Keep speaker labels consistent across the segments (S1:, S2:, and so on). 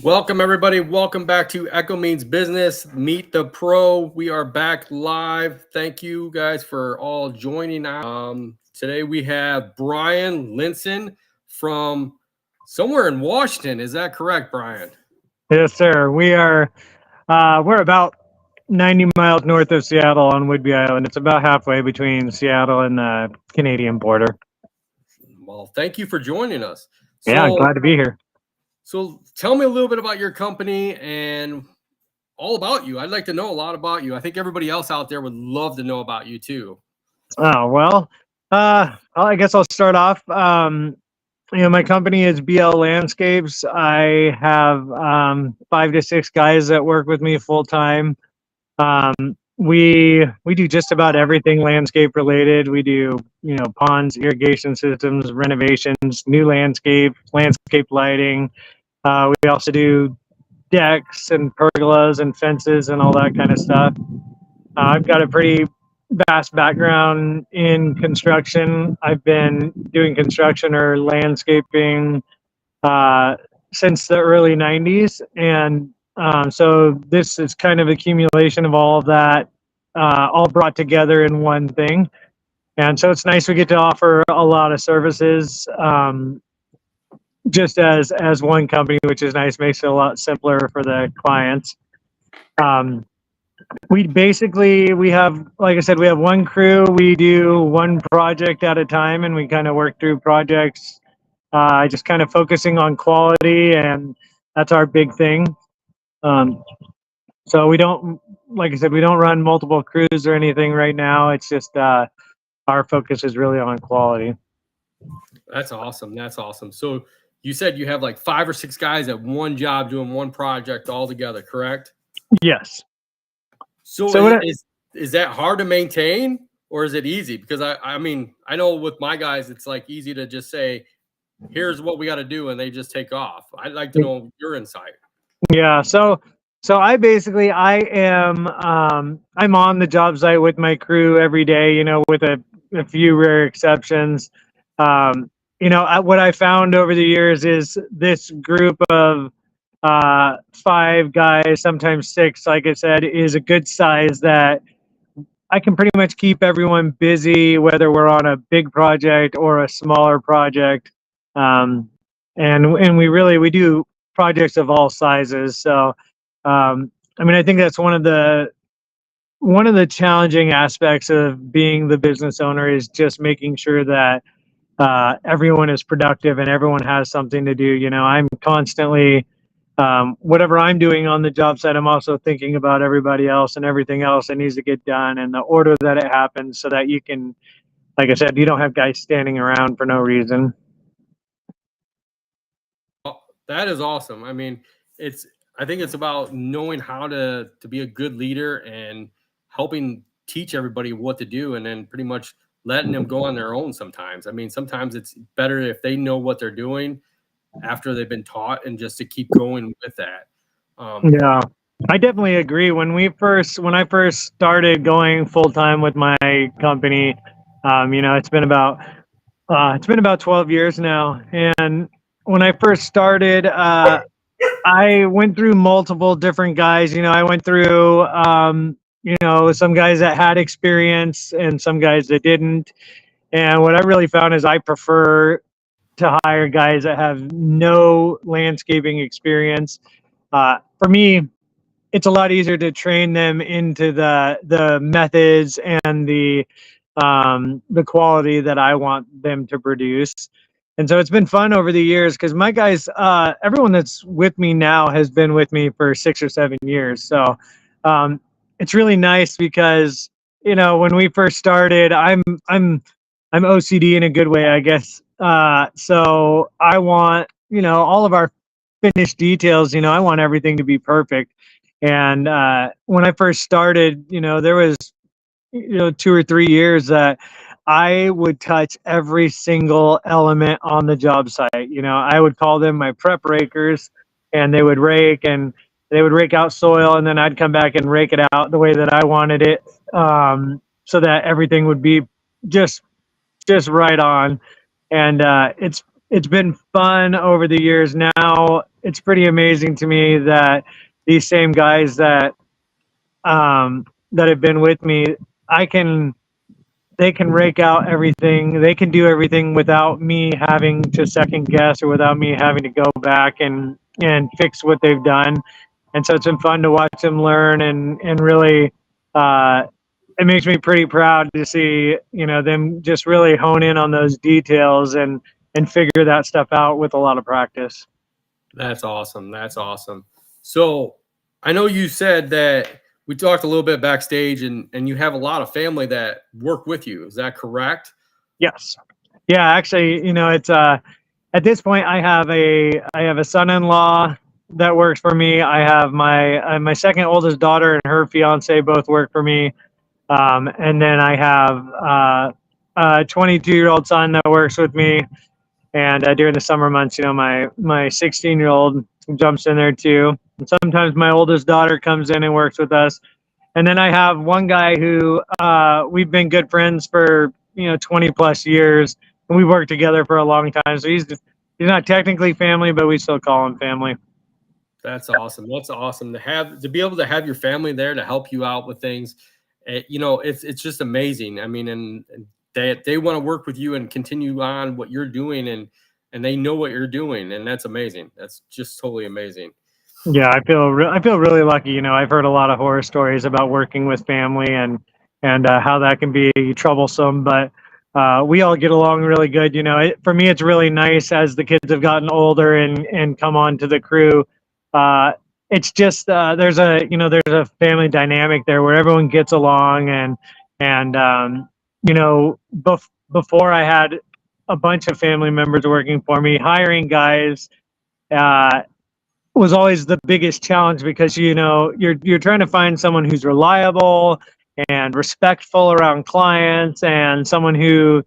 S1: Welcome, everybody. Welcome back to Echo Means Business. Meet the Pro. We are back live. Thank you guys for all joining. Today we have Brian Linson from somewhere in Washington. Is that correct, Brian?
S2: Yes, sir. We're about 90 miles north of Seattle on Whidbey Island. It's about halfway between Seattle and the Canadian border.
S1: Well, thank you for joining us.
S2: Yeah, glad to be here.
S1: So tell me a little bit about your company and all about you. I'd like to know a lot about you. I think everybody else out there would love to know about you too.
S2: Oh, well, I guess I'll start off. My company is BL Landscapes. I have 5 to 6 guys that work with me full time. We do just about everything landscape related. We do, ponds, irrigation systems, renovations, new landscape lighting. We also do decks and pergolas and fences and all that kind of stuff. I've got a pretty vast background in construction. I've been doing construction or landscaping since the early 90s. And so this is kind of accumulation of all of that, all brought together in one thing. And so it's nice we get to offer a lot of services just as one company, which is nice, makes it a lot simpler for the clients. We have, like I said, we have one crew. We do one project at a time, and we kind of work through projects, just kind of focusing on quality, and that's our big thing. So we don't, like I said, we don't run multiple crews or anything right now. It's just our focus is really on quality.
S1: That's awesome. That's awesome. So you said you have like 5 or 6 guys at one job doing one project all together, correct?
S2: Yes.
S1: So is that hard to maintain, or is it easy? Because I mean, I know with my guys, it's like easy to just say, here's what we got to do, and they just take off. I'd like to know your insight.
S2: Yeah. So I am I'm on the job site with my crew every day, with a few rare exceptions. What I found over the years is this group of 5 guys, sometimes 6, like I said, is a good size that I can pretty much keep everyone busy, whether we're on a big project or a smaller project. And we do projects of all sizes. So, I think that's one of the challenging aspects of being the business owner is just making sure that everyone is productive and everyone has something to do. I'm constantly, whatever I'm doing on the job site, I'm also thinking about everybody else and everything else that needs to get done and the order that it happens so that you can, like I said, you don't have guys standing around for no reason.
S1: That is awesome. I mean, I think it's about knowing how to be a good leader and helping teach everybody what to do, and then pretty much letting them go on their own sometimes. I mean, sometimes it's better if they know what they're doing after they've been taught, and just to keep going with that.
S2: Yeah, I definitely agree. When I first started going full time with my company, it's been about 12 years now. And when I first started, I went through multiple different guys. I went through, some guys that had experience and some guys that didn't. And what I really found is I prefer to hire guys that have no landscaping experience. For me, it's a lot easier to train them into the methods and the quality that I want them to produce. And so it's been fun over the years because my guys, everyone that's with me now has been with me for 6 or 7 years. So it's really nice because, when we first started, I'm OCD in a good way, I guess. So I want, all of our finished details, I want everything to be perfect. And when I first started, there was, 2 or 3 years that I would touch every single element on the job site. I would call them my prep rakers, and they would rake out soil, and then I'd come back and rake it out the way that I wanted it, so that everything would be just right on. And it's been fun over the years. Now it's pretty amazing to me that these same guys that have been with me, I can they can rake out everything. They can do everything without me having to second guess or without me having to go back and fix what they've done. And so it's been fun to watch them learn and really uh, it makes me pretty proud to see, you know, them just really hone in on those details and figure that stuff out with a lot of practice.
S1: That's awesome. That's awesome. So I know you said that we talked a little bit backstage, and you have a lot of family that work with you. Is that correct?
S2: Yes. Yeah, actually, you know, it's at this point I have a son-in-law that works for me. I have my second oldest daughter and her fiance both work for me. And then I have a 22-year-old son that works with me. And during the summer months, you know, my 16-year-old jumps in there too. And sometimes my oldest daughter comes in and works with us. And then I have one guy who we've been good friends for, you know, 20 plus years, and we worked together for a long time. So he's not technically family, but we still call him family.
S1: That's awesome. That's awesome to be able to have your family there to help you out with things. You know, it's just amazing. I mean, and they want to work with you and continue on what you're doing, and they know what you're doing, and that's amazing. That's just totally amazing.
S2: Yeah, I feel really lucky. You know, I've heard a lot of horror stories about working with family and how that can be troublesome, but we all get along really good. You know, for me, it's really nice as the kids have gotten older and come on to the crew. Uh, it's just there's a family dynamic there where everyone gets along and you know, before I had a bunch of family members working for me, hiring guys. Uh, was always the biggest challenge because you know you're trying to find someone who's reliable and respectful around clients and someone who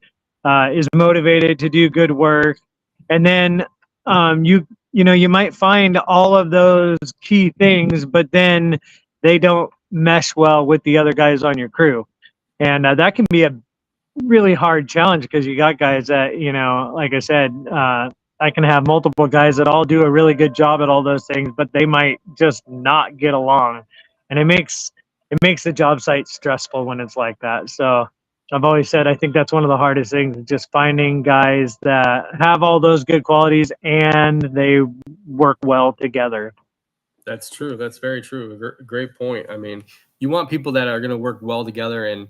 S2: is motivated to do good work, and then you know you might find all of those key things, but then they don't mesh well with the other guys on your crew, and that can be a really hard challenge because you got guys that, you know, like I said, I can have multiple guys that all do a really good job at all those things, but they might just not get along, and it makes the job site stressful when it's like that. So I've always said I think that's one of the hardest things, just finding guys that have all those good qualities and they work well together.
S1: That's true. That's very true. Great point. I mean, you want people that are going to work well together and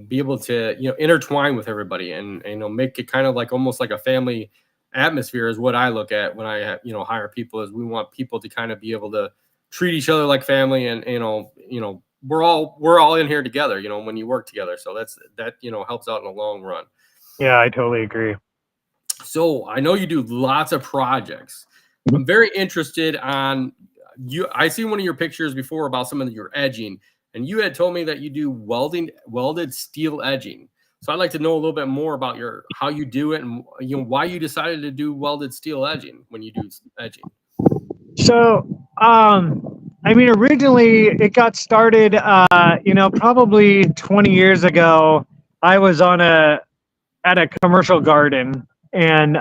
S1: be able to, you know, intertwine with everybody and you know, make it kind of like almost like a family atmosphere is what I look at when I you know, hire people. Is we want people to kind of be able to treat each other like family, and you know we're all in here together, you know, when you work together. So that you know, helps out in the long run.
S2: Yeah, I totally agree.
S1: So I know you do lots of projects. I'm very interested on you. I see one of your pictures before about some of your edging, and you had told me that you do welded steel edging. So I'd like to know a little bit more about how you do it, and you know, why you decided to do welded steel edging when you do edging.
S2: So, I mean, originally it got started, you know, probably 20 years ago. I was at a commercial garden, and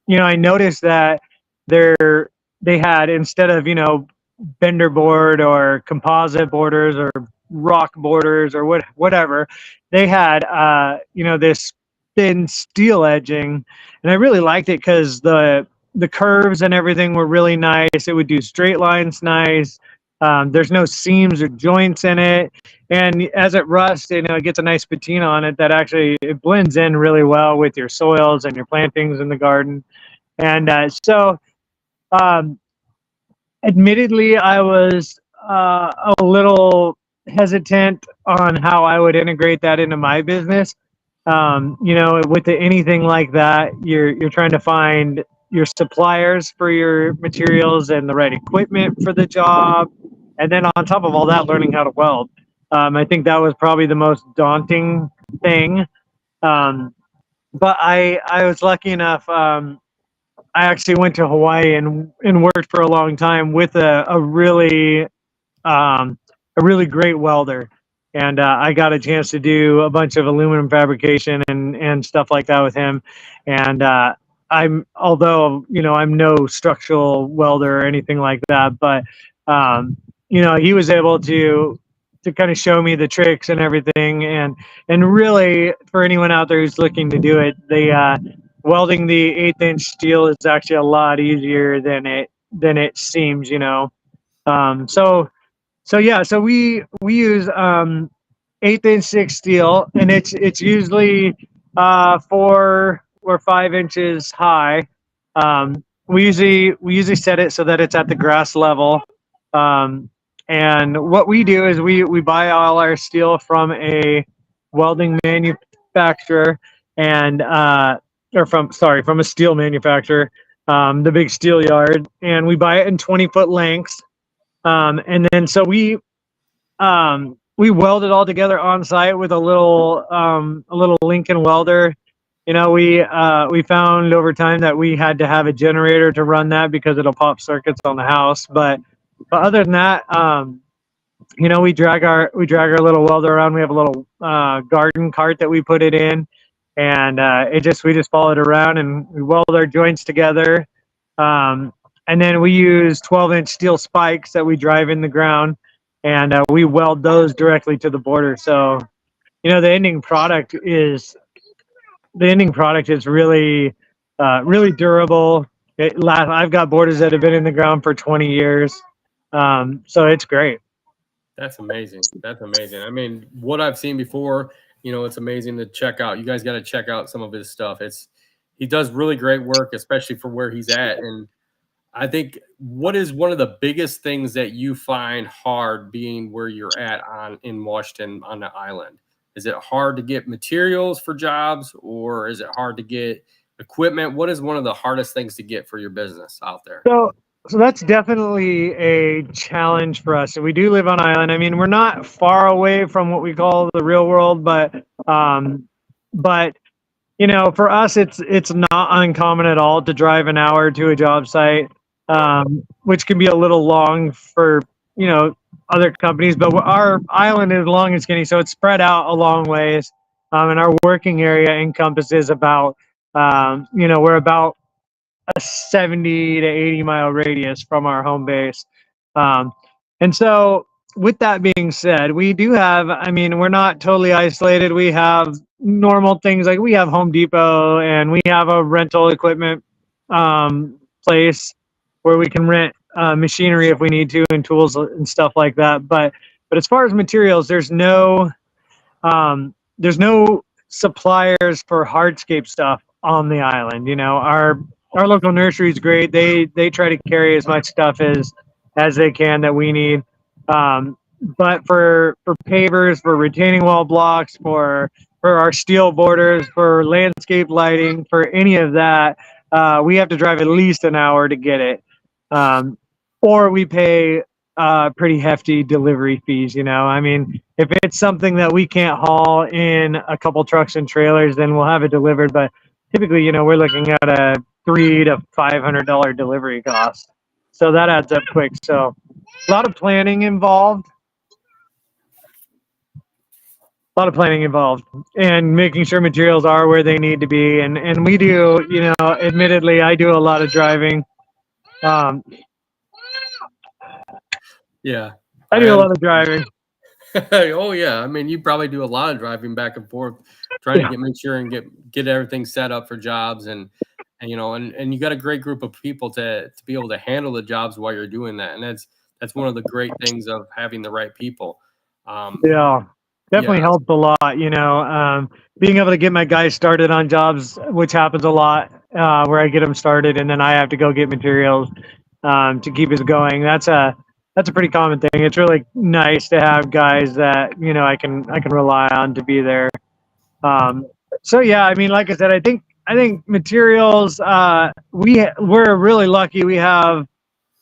S2: you know, I noticed that they had, instead of, you know, bender board or composite borders or rock borders or whatever, they had you know, this thin steel edging, and I really liked it because the curves and everything were really nice. It would do straight lines nice. There's no seams or joints in it, and as it rusts, you know, it gets a nice patina on it that actually it blends in really well with your soils and your plantings in the garden. And so um, admittedly, I was a little hesitant on how I would integrate that into my business. You know, with anything like that, you're trying to find your suppliers for your materials and the right equipment for the job, and then on top of all that, learning how to weld. I think that was probably the most daunting thing. Um, but I was lucky enough. I actually went to Hawaii and worked for a long time with a really great welder, and I got a chance to do a bunch of aluminum fabrication and stuff like that with him, and although, I'm no structural welder or anything like that, but, um, he was able to kind of show me the tricks and everything. And really, for anyone out there who's looking to do it, welding the 1/8 inch steel is actually a lot easier than it seems, so yeah, so we use 1/8 inch thick steel, and it's usually 4 or 5 inches high. We usually set it so that it's at the grass level. And what we do is we buy all our steel from a welding manufacturer, and from a steel manufacturer, the big steel yard, and we buy it in 20-foot lengths. And then so we weld it all together on site with a little Lincoln welder. We found over time that we had to have a generator to run that because it'll pop circuits on the house. But other than that, we drag our little welder around. We have a little garden cart that we put it in, and we just follow it around and we weld our joints together. And then we use 12-inch steel spikes that we drive in the ground, and we weld those directly to the border. So, the ending product is really, really durable. I've got borders that have been in the ground for 20 years, so it's great.
S1: That's amazing. That's amazing. I mean, what I've seen before, it's amazing to check out. You guys got to check out some of his stuff. He does really great work, especially for where he's at. And I think, what is one of the biggest things that you find hard being where you're at in Washington on the island? Is it hard to get materials for jobs, or is it hard to get equipment? What is one of the hardest things to get for your business out there?
S2: So that's definitely a challenge for us. So we do live on island. I mean, we're not far away from what we call the real world, but for us, it's not uncommon at all to drive an hour to a job site, which can be a little long for other companies. But our island is long and skinny, so it's spread out a long ways. And our working area encompasses we're about a 70 to 80 mile radius from our home base. And so, with that being said, we do have, we're not totally isolated. We have normal things like we have Home Depot, and we have a rental equipment place where we can rent machinery if we need to, and tools and stuff like that. But as far as materials, there's no suppliers for hardscape stuff on the island. Our local nursery is great. They try to carry as much stuff as they can that we need. But for pavers, for retaining wall blocks, for our steel borders, for landscape lighting, for any of that, we have to drive at least an hour to get it. Or we pay pretty hefty delivery fees. If it's something that we can't haul in a couple trucks and trailers, then we'll have it delivered. But typically, we're looking at a $300 to $500 delivery cost. So that adds up quick. So a lot of planning involved. And making sure materials are where they need to be. And we do, admittedly, I do a lot of driving.
S1: Yeah.
S2: I do a lot of driving.
S1: Oh yeah. I mean, you probably do a lot of driving back and forth, trying to make sure and get everything set up for jobs, and you got a great group of people to be able to handle the jobs while you're doing that. And that's one of the great things of having the right people.
S2: Definitely helps a lot, being able to get my guys started on jobs, which happens a lot, where I get them started and then I have to go get materials to keep us going. That's a pretty common thing. It's really nice to have guys that I can rely on to be there. So yeah, like I said, I think materials, we're really lucky. We have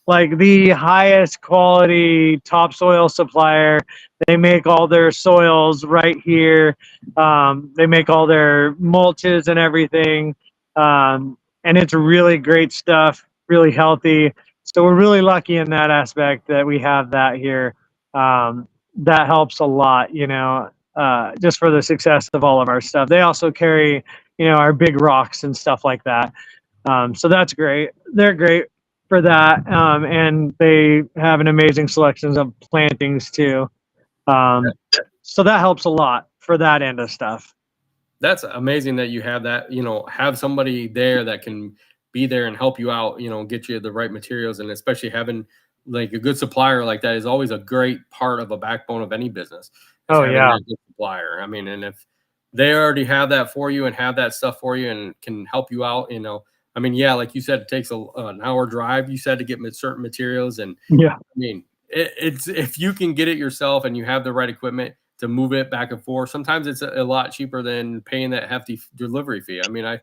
S2: like the highest quality topsoil supplier. They make all their soils right here. They make all their mulches and everything. And it's really great stuff, really healthy. So we're really lucky in that aspect that we have that here. That helps a lot, just for the success of all of our stuff. They also carry, our big rocks and stuff like that. So that's great. They're great for that, and they have an amazing selections of plantings too. So that helps a lot for that end of stuff.
S1: That's amazing that you have that, have somebody there that can be there and help you out, get you the right materials. And especially having like a good supplier like that is always a great part of a backbone of any business, is
S2: Oh
S1: having
S2: yeah,
S1: that good supplier. I mean, and if they already have that for you and have that stuff for you and can help you out, I mean, yeah, like you said, it takes an hour drive, you said, to get certain materials. And
S2: yeah.
S1: I mean, it's if you can get it yourself and you have the right equipment to move it back and forth, sometimes it's a lot cheaper than paying that hefty delivery fee. I mean, I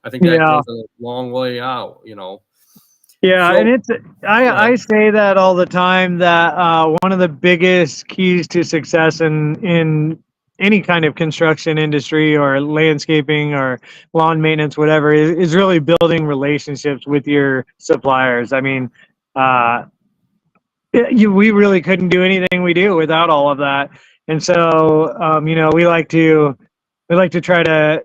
S1: think that
S2: Yeah,
S1: goes a long way out.
S2: yeah, and
S1: So
S2: it's
S1: go ahead.
S2: I say that all the time that one of the biggest keys to success in any kind of construction industry or landscaping or lawn maintenance, whatever, is really building relationships with your suppliers. I mean, uh, we really couldn't do anything we do without all of that, and so we like to try to,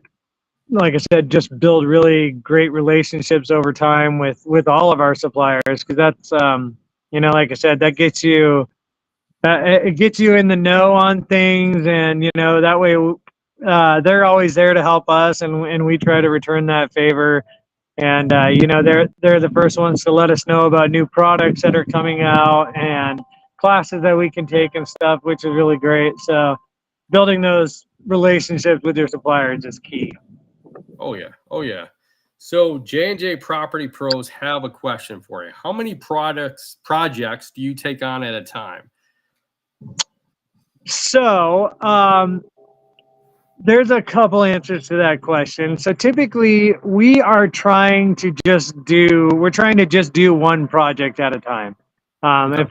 S2: like I said, just build really great relationships over time with all of our suppliers, because that's like I said, that gets you it gets you in the know on things, and that way they're always there to help us, and we try to return that favor. And they're the first ones to let us know about new products that are coming out and classes that we can take and stuff, which is really great. So building those relationships with your suppliers is key.
S1: Oh yeah, oh yeah. So J&J Property Pros have a question for you. How many projects do you take on at a time?
S2: So, there's a couple answers to that question. So typically we're trying to just do one project at a time.
S1: Okay.
S2: If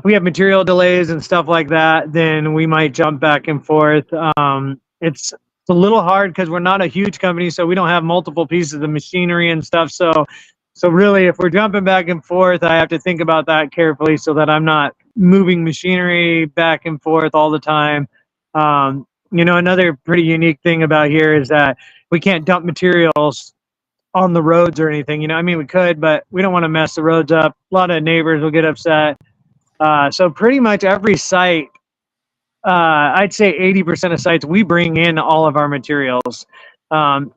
S2: we have material delays and stuff like that, then we might jump back and forth. It's a little hard because we're not a huge company, so we don't have multiple pieces of machinery and stuff. So really, if we're jumping back and forth, I have to think about that carefully so that I'm not moving machinery back and forth all the time. Another pretty unique thing about here is that we can't dump materials on the roads or anything. I mean, we could, but we don't want to mess the roads up. A lot of neighbors will get upset. So pretty much every site, I'd say 80% of sites, we bring in all of our materials.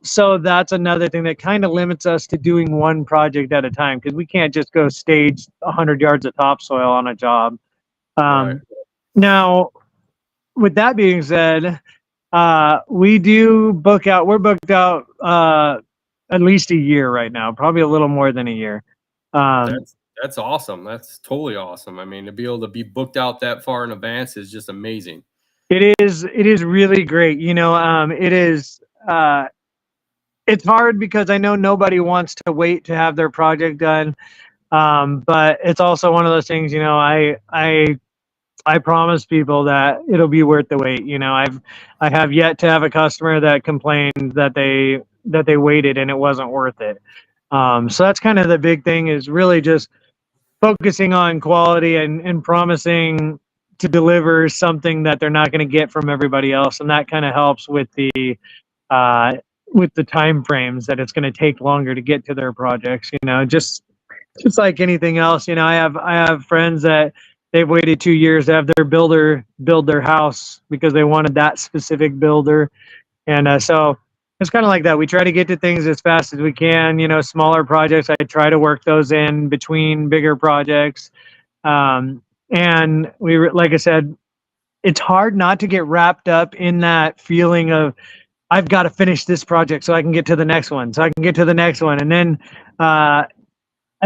S2: So that's another thing that kind of limits us to doing one project at a time, because we can't just go stage 100 yards of topsoil on a job.
S1: Right.
S2: Now, with that being said, we're booked out at least a year right now, probably a little more than a year.
S1: That's awesome. That's totally awesome. I mean, to be able to be booked out that far in advance is just amazing.
S2: It is really great. It's hard because I know nobody wants to wait to have their project done. But it's also one of those things, I promise people that it'll be worth the wait. I have yet to have a customer that complained that they waited and it wasn't worth it. So that's kind of the big thing, is really just focusing on quality and promising to deliver something that they're not going to get from everybody else, and that kind of helps uh, with the time frames that it's going to take longer to get to their projects. Just like anything else. I have friends that they've waited 2 years to have their builder build their house because they wanted that specific builder, and so it's kind of like that. We try to get to things as fast as we can. Smaller projects, I try to work those in between bigger projects. And like I said, it's hard not to get wrapped up in that feeling of, I've got to finish this project so I can get to the next one, and then I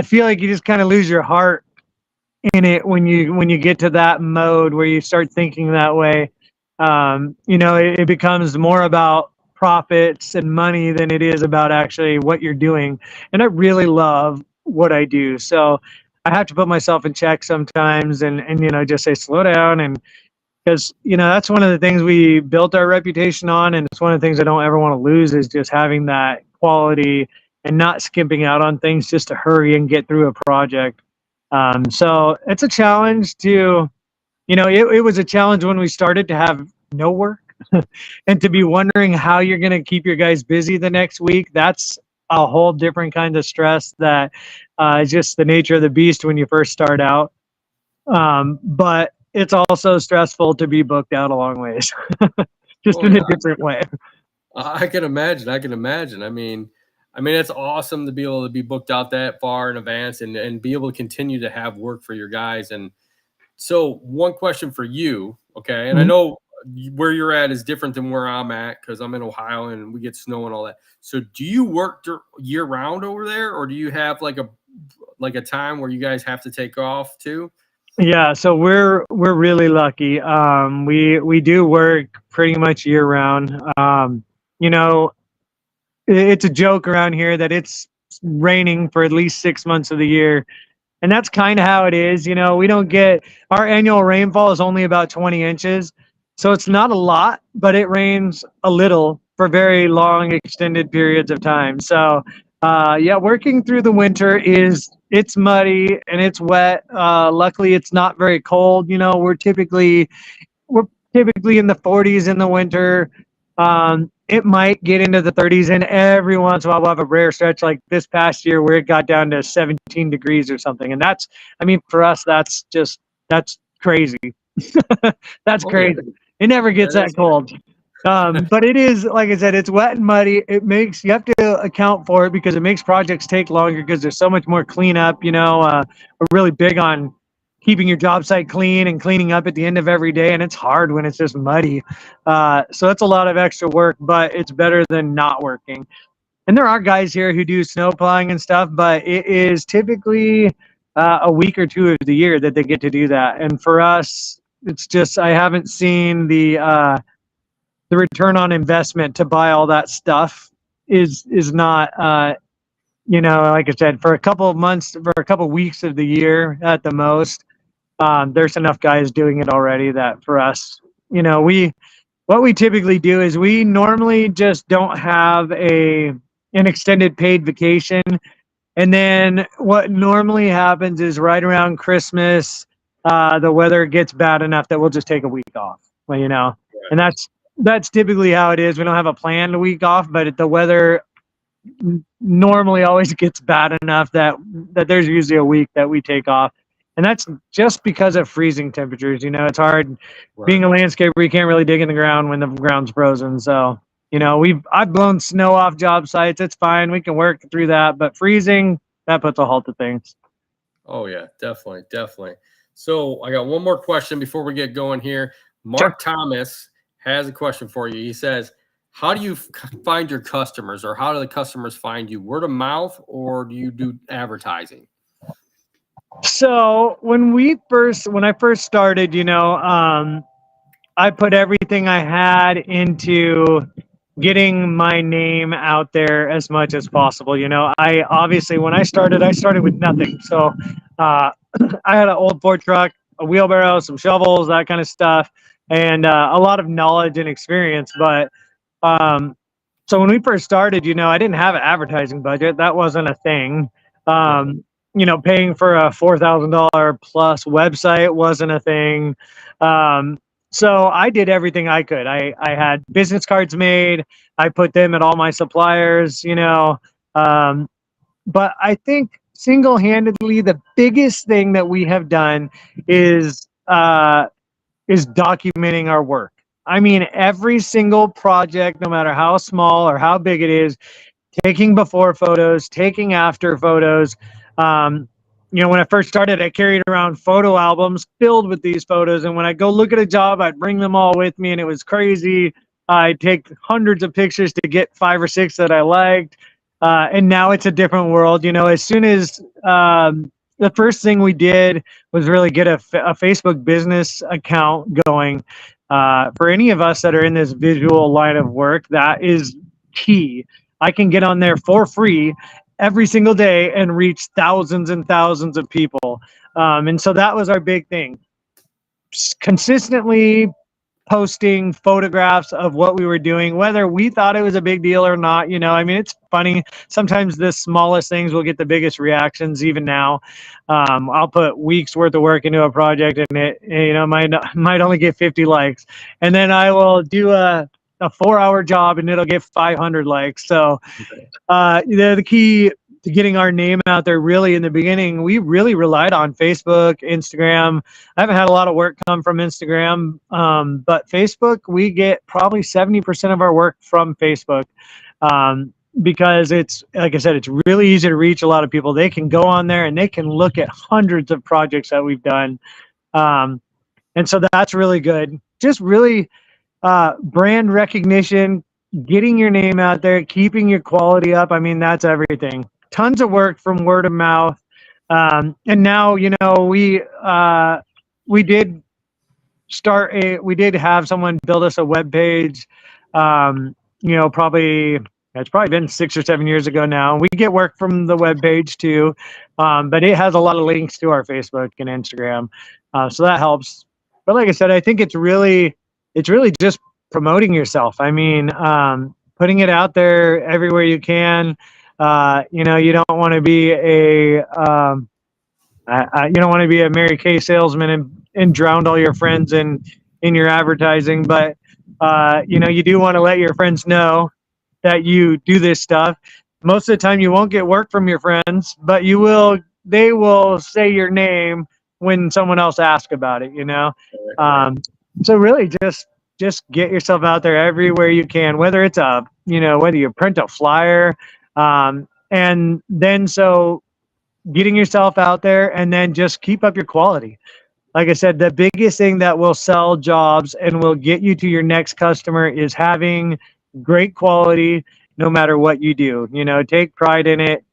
S2: feel like you just kind of lose your heart in it when you get to that mode where you start thinking that way. It becomes more about profits and money than it is about actually what you're doing. And I really love what I do, so I have to put myself in check sometimes, and just say slow down. And because that's one of the things we built our reputation on, and it's one of the things I don't ever want to lose, is just having that quality and not skimping out on things just to hurry and get through a project. So it's a challenge to, it was a challenge when we started to have no work and to be wondering how you're going to keep your guys busy the next week. That's a whole different kind of stress that is just the nature of the beast when you first start out. But it's also stressful to be booked out a long ways, just
S1: Oh
S2: in a
S1: yeah,
S2: different way.
S1: I can imagine. I can imagine. I mean, it's awesome to be able to be booked out that far in advance and be able to continue to have work for your guys. And so, one question for you, okay? And I
S2: Mhm.
S1: know where you're at is different than where I'm at because I'm in Ohio and we get snow and all that. So, do you work year round over there, or do you have like a time where you guys have to take off too?
S2: Yeah, so we're really lucky. We do work pretty much year round. You know, it's a joke around here that it's raining for at least 6 months of the year. And that's kind of how it is. We don't get our annual rainfall is only about 20 inches. So it's not a lot, but it rains a little for very long, extended periods of time. So, yeah, working through the winter it's muddy and it's wet. Luckily, it's not very cold. We're typically in the 40s in the winter. It might get into the 30s, and every once in a while we'll have a rare stretch like this past year where it got down to 17 degrees or something. And I mean, for us, that's crazy. That's
S1: Oh yeah,
S2: crazy. It never gets
S1: that
S2: that
S1: is.
S2: cold. But it is, like I said, it's wet and muddy. You have to account for it because it makes projects take longer because there's so much more cleanup. We're really big on keeping your job site clean and cleaning up at the end of every day. And it's hard when it's just muddy. So it's a lot of extra work, but it's better than not working. And there are guys here who do snow plowing and stuff, but it is typically a week or two of the year that they get to do that. And for us, it's just I haven't seen the return on investment to buy all that stuff is not like I said, for a couple of months, for a couple of weeks of the year at the most. There's enough guys doing it already that for us, we what we typically do is we normally just don't have an extended paid vacation. And then what normally happens is right around Christmas, the weather gets bad enough that we'll just take a week off. And that's typically how it is. We don't have a planned week off, but the weather normally always gets bad enough that there's usually a week that we take off. And that's just because of freezing temperatures. It's hard being
S1: Right.
S2: a landscaper. You can't really dig in the ground when the ground's frozen. So, I've blown snow off job sites. It's fine. We can work through that. But freezing, that puts a halt to things.
S1: Oh yeah, definitely, definitely. So I got one more question before we get going here.
S2: Sure.
S1: Mark Thomas has a question for you. He says, "How do you find your customers, or how do the customers find you? Word of mouth, or do you do advertising?"
S2: So when I first started, I put everything I had into getting my name out there as much as possible. I obviously when I started with nothing. So uh, I had an old Ford truck, a wheelbarrow, some shovels, that kind of stuff, and a lot of knowledge and experience. But um, so when we first started, I didn't have an advertising budget. That wasn't a thing.
S1: Right.
S2: Paying for a $4,000 plus website wasn't a thing. Um, so I did everything I could. I had business cards made. I put them at all my suppliers. Um, but I think single-handedly the biggest thing that we have done is is documenting our work. I mean, every single project, no matter how small or how big it is, taking before photos, taking after photos. Um, when I first started, I carried around photo albums filled with these photos. And when I go look at a job, I'd bring them all with me, and it was crazy. I'd take hundreds of pictures to get 5 or 6 that I liked. And now it's a different world. As soon as the first thing we did was really get a Facebook business account going. For any of us that are in this visual line of work, that is key. I can get on there for free every single day and reach thousands and thousands of people. And so that was our big thing. Consistently posting photographs of what we were doing, whether we thought it was a big deal or not. I mean, it's funny. Sometimes the smallest things will get the biggest reactions. Even now, I'll put weeks worth of work into a project and it, might only get 50 likes. And then I will do a a 4-hour job and it'll get 500 likes. So the key to getting our name out there, really in the beginning, we really relied on Facebook, Instagram. I haven't had a lot of work come from Instagram, but Facebook, we get probably 70% of our work from Facebook. Because it's, like I said, it's really easy to reach a lot of people. They can go on there and they can look at hundreds of projects that we've done. And so that's really good. Just really brand recognition, getting your name out there, keeping your quality up. I mean, that's everything. Tons of work from word of mouth. And now, you know, we did have someone build us a web page, you know, it's probably been 6 or 7 years ago now. We get work from the web page too, but it has a lot of links to our Facebook and Instagram, so that helps. But like I said, I think it's really just promoting yourself. I mean, putting it out there everywhere you can. You know, you don't want to be you don't want to be a Mary Kay salesman and drown all your friends in your advertising, but you know, you do want to let your friends know that you do this stuff. Most of the time you won't get work from your friends, but they will say your name when someone else asks about it, you know? So really just get yourself out there everywhere you can, whether it's whether you print a flyer, and then so getting yourself out there and then just keep up your quality. Like I said, the biggest thing that will sell jobs and will get you to your next customer is having great quality no matter what you do. You know, take pride in it,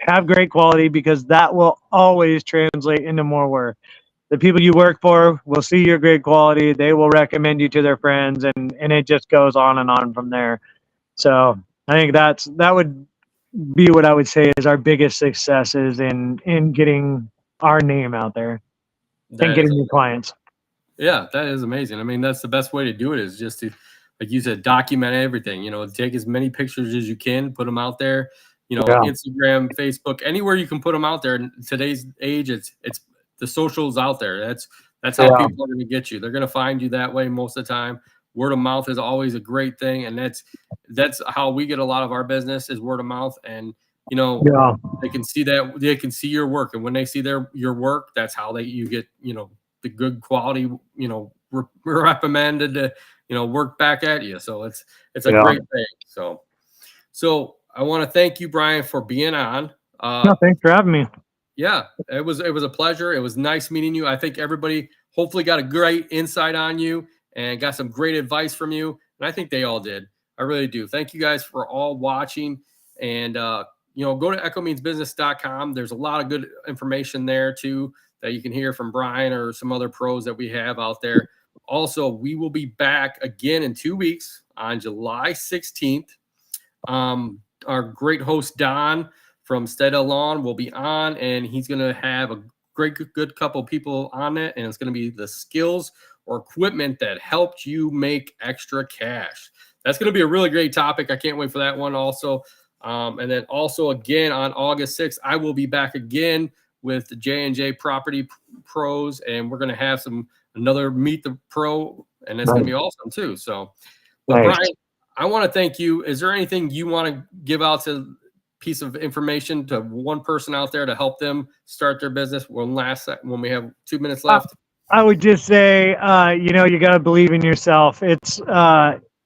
S2: have great quality, because that will always translate into more work. The people you work for will see your great quality, they will recommend you to their friends, and it just goes on and on from there. So I think that would be what I would say is our biggest successes in getting our name out there and getting new clients.
S1: Yeah, that is amazing. I mean, that's the best way to do it, is just to, like you said, document everything. You know, take as many pictures as you can, put them out there. You know, Instagram, Facebook, anywhere you can put them out there. In today's age, it's the socials out there. That's how people are going to get you. They're going to find you that way most of the time. Word of mouth is always a great thing, and that's how we get a lot of our business, is word of mouth. And you know, they can see that, they can see your work, and when they see your work, that's how you get, you know, the good quality, you know, recommended to, you know, work back at you. So it's a great thing. So I want to thank you, Brian, for being on.
S2: No, thanks for having me.
S1: Yeah, it was a pleasure. It was nice meeting you. I think everybody hopefully got a great insight on you and got some great advice from you. And I think they all did. I really do. Thank you guys for all watching. And, you know, go to echomeansbusiness.com. There's a lot of good information there too that you can hear from Brian or some other pros that we have out there. Also, we will be back again in 2 weeks on July 16th. Our great host, Don from Stedda Lawn, will be on, and he's going to have a good couple people on it, and it's going to be the skills or equipment that helped you make extra cash. That's going to be a really great topic. I can't wait for that one also. And then also again on August 6th, I will be back again with the J&J Property Pros, and we're going to have another Meet the Pro, and it's going to be awesome too. So, Brian, I want to thank you. Is there anything you want to give out to piece of information to one person out there to help them start their business when we have 2 minutes left?
S2: I would just say, you know, you got to believe in yourself. It's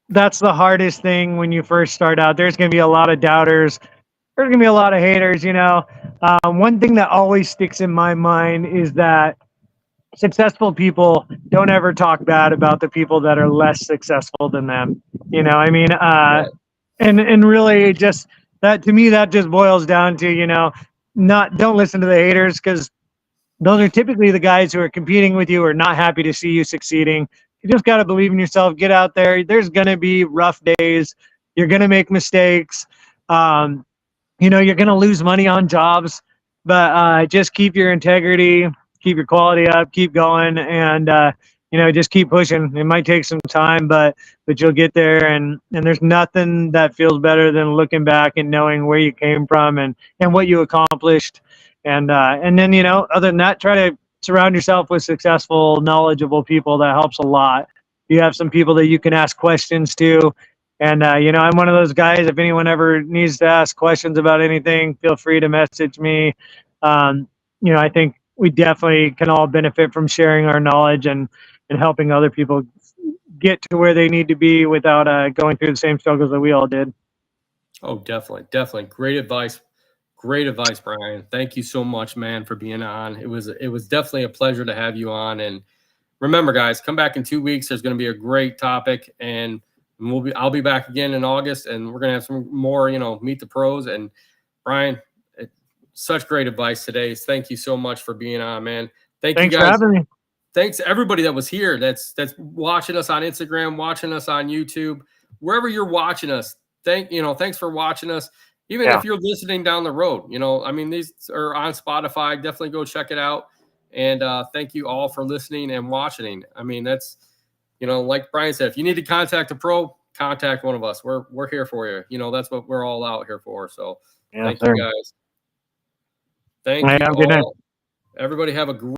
S2: that's the hardest thing when you first start out. There's going to be a lot of doubters. There's going to be a lot of haters, you know. One thing that always sticks in my mind is that successful people don't ever talk bad about the people that are less successful than them. You know, I mean, and really just that, to me, that just boils down to, you know, don't listen to the haters, because those are typically the guys who are competing with you or not happy to see you succeeding. You just got to believe in yourself. Get out there. There's going to be rough days. You're going to make mistakes. You know, you're going to lose money on jobs, but just keep your integrity, keep your quality up, keep going, and you know, just keep pushing. It might take some time, but you'll get there. And there's nothing that feels better than looking back and knowing where you came from and what you accomplished. And then, you know, other than that, try to surround yourself with successful, knowledgeable people. That helps a lot. You have some people that you can ask questions to. And, you know, I'm one of those guys. If anyone ever needs to ask questions about anything, feel free to message me. You know, I think we definitely can all benefit from sharing our knowledge and helping other people get to where they need to be without going through the same struggles that we all did.
S1: Oh, definitely, definitely. Great advice. Great advice, Brian. Thank you so much, man, for being on. It was definitely a pleasure to have you on. And remember, guys, come back in 2 weeks. There's going to be a great topic, and I'll be back again in August, and we're going to have some more, you know, meet the pros. And Brian, such great advice today. Thank you so much for being on, man.
S2: Thanks
S1: you guys
S2: for having me.
S1: Thanks to everybody that was here. That's watching us on Instagram, watching us on YouTube, wherever you're watching us. Thanks for watching us. Even if you're listening down the road, you know, I mean, these are on Spotify. Definitely go check it out. And thank you all for listening and watching. I mean, that's, you know, like Brian said, if you need to contact a pro, contact one of us. We're here for you. You know, that's what we're all out here for. So thank you guys. Thank you all. Everybody have a great